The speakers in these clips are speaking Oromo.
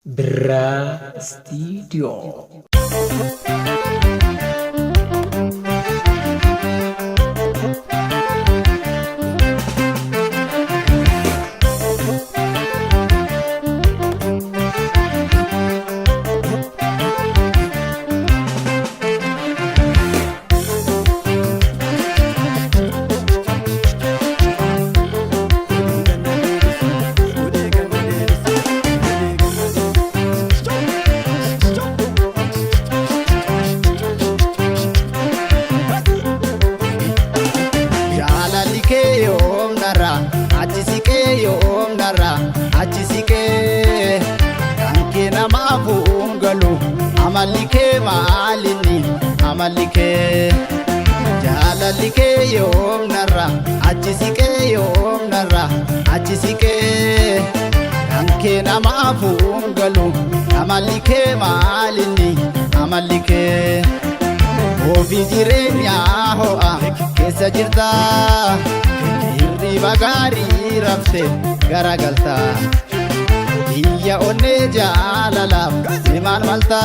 Bra Studio. Amalike maalini amalike jalalike yom narra achisike yom narra achisike kanke nama fungalu amalike maalini amalike ofi jirenya hoa kesa jirta irri bagari rafte garagalta Iya onne jalala memal malta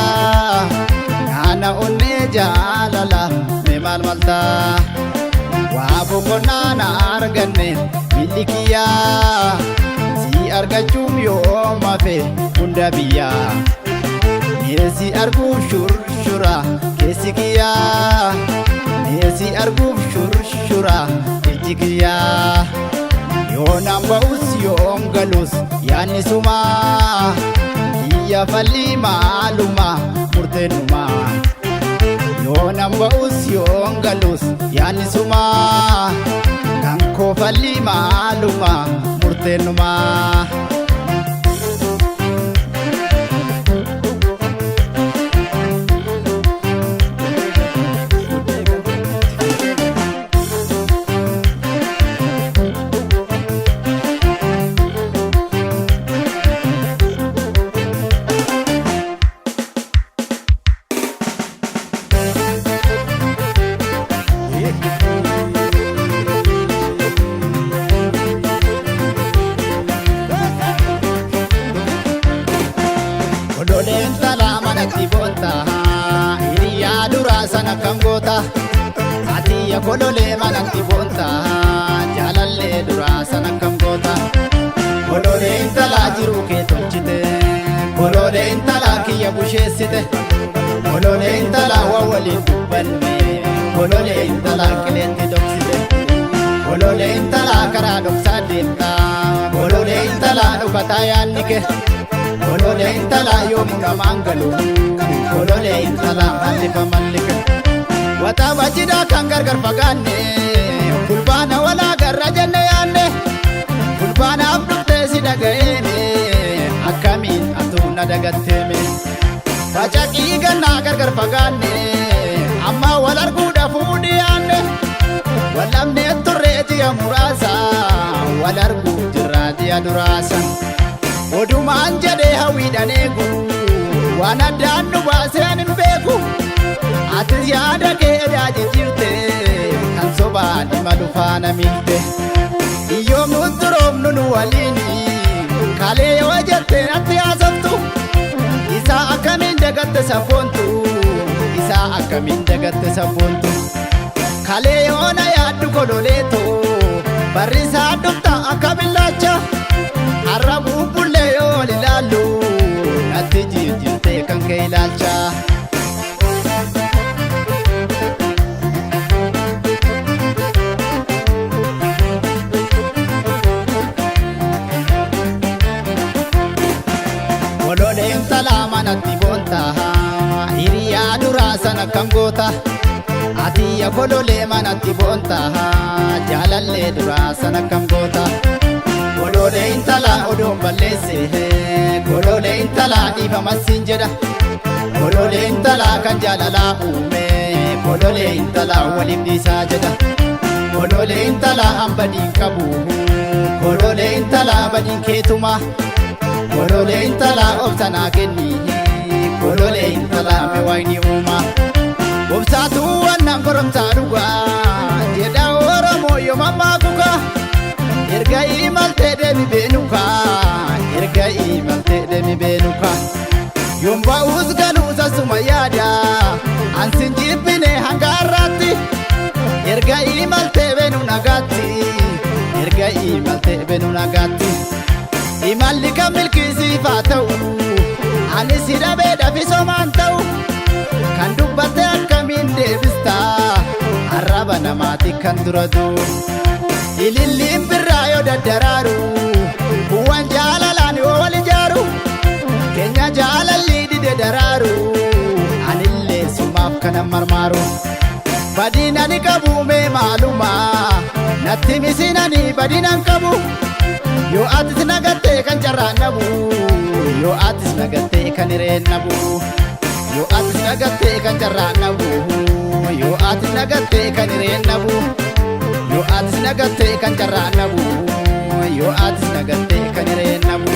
Ana onne jalala memal malta Wabu konana arganne milikiya Si argachum yo mafe unda biya Nesi arguf shura kesikiya Nesi arguf shura kejikiya Yonam baus yom galus yani suma Iya fali maluma murtenuma Yonam baus yom galus yani suma Kanko fali maluma murtenuma Kodoleen talaa manatti boonta hiriyaa duraa sana kan goota Atiyya kodolee manatti boonta jaalallee duraa sana kan goota Kodoleen talaa jiruu kee tolchite Kodoleen talaa kiyya busheessite Kodoleen talaa waan waliin dubbanne Kodoleen talaa qileetti dhoksite Kodoleen talaa karaa dhoksaa deemta Kodoleen talaa dhukataa yaanni kee Kolole intala yomuna mangalu Kolole intala malifa malika Wata bajida kan gargar fagaanne Kulbaana wala garra jenne yaanne Kulbaana abdufte si dhaga'eene Akkamiin atuuna dagatteeme Facaqii gannaa gargar fagaanne Amma wal arguudha fuudhi yaanne Wallamne turree ji'a muraasa Wal arguu jirraa ji'a duraasa Odumaan jedhee hawwiidhaan eegu waan addaan nu baaseen hin beeku Atis yaada kee jijjiirte kan sobaan imalu faana miilte Iyyoom nutti roobnu nu waliini kalee yoo jettee natti haasoftu Isaa akkamiin dagatte sabboontu Isaa akkamiin dagatte sabboontu Kalee yoo na yaaddu kololeetoo barri isaa dhufta akka billaacha Har'a bubbullee yoo ilaallu natti jijjiirtee kan kee ilaalcha Kodoleen talaa manatti boonta hiriyaa duraa sana kan goota Atiyya kodolee manatti boonta jaalallee duraa sana kan goota Kolole intala odoon balleesse Kolole intala dhiifama siin jedha Kolole intala kan jaalalaa uume Kolole intala waliif dhiisaa jedha Kolole intala an badiin qabu Kolole intala badiin keetuma Kolole intala obsanaa kenni Kolole intala me wayni uuma Obsaatu wannan goromsaa dhugaa jedha Oromoo yooma maakuka Erga imalte deebi beenuka Erga imaltee deemi beenuka yoon ba'uus galuus asuma yaada ansin jibbine hanga har'aatti erga imaltee beenu nagaatti erga imaltee beenu nagaatti imalli kan milkiisiif haa ta'u anis hidhamee dhafisomaan ta'u kan dubbatte akkamiin deebista arraba namaati kan duratu ililliin birraa yoo daddaraaru bu'aan jaalalaan yoo wal ijaaru keenya jaalalli dide daraaru anillee sumaaf kanan marmaaru badinani qabu mee maaluma natti misinani badinan qabu yoo atis nagattee kan carraan nabu yoo atis nagattee kan hireen nabu yoo atis nagattee kan carraan nabu yoo atis nagattee kan hireen nabu yoo atis nagattee kan carraan nabu yoo atis nagattee kan hireen nabu